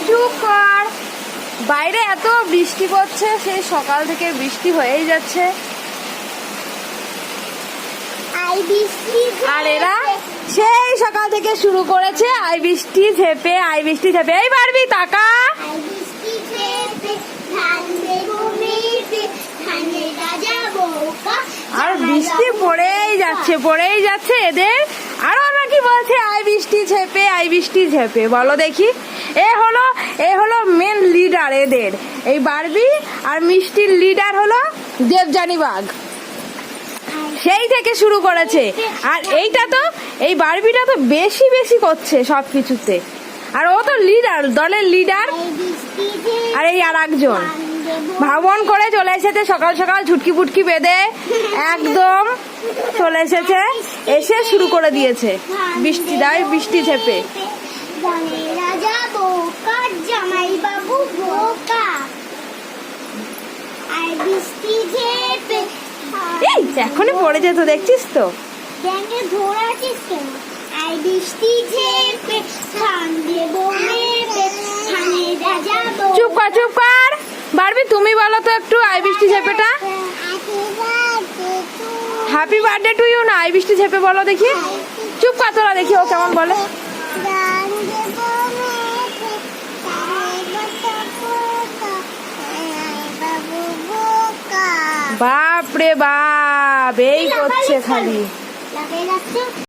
চুপ কর। বাইরে এত বৃষ্টি পড়ছে, সেই সকাল থেকে বৃষ্টি হয়েই যাচ্ছে। আর এরা সেই সকাল থেকে শুরু করেছে আই বৃষ্টি ঝেপে, আই বৃষ্টি ঝেপে। এই বারবি তাকা। আর বৃষ্টি পড়েই যাচ্ছে এদের। আরো আমরা কি বলছে আই বৃষ্টি ঝেপে, আই বৃষ্টি ঝেপে। বলো দেখি। এ হলো মেন লিডার এদের। এই বারবি আর মিষ্টির লিডার হলো দেবযানী বাঘ। সেই থেকে শুরু করেছে। আর এইটা তো, এই বারবিটা তো বেশি করছে সবকিছুতে। আর ও তো লিডার, দলের লিডার। আর এই আর একজন ভাবন করে চলে এসেছে সকাল সকাল, ঝুটকি পুটকি বেঁধে একদম চলে এসেছে। এসে শুরু করে দিয়েছে বৃষ্টি দায়, বৃষ্টি ঝেপে। এই এখনো পড়ে যেত, দেখছিস তো। চুপ কর বারবি, তুমি বলো তো একটু আই বৃষ্টি ঝেপেটা। হ্যাপি বার্থডে টু ইউ না আই বৃষ্টি ঝেপে বলো দেখি। চুপ কর তোরা, দেখি ও কেমন বলে। বাপ রে বাপ, এই করছে খালি।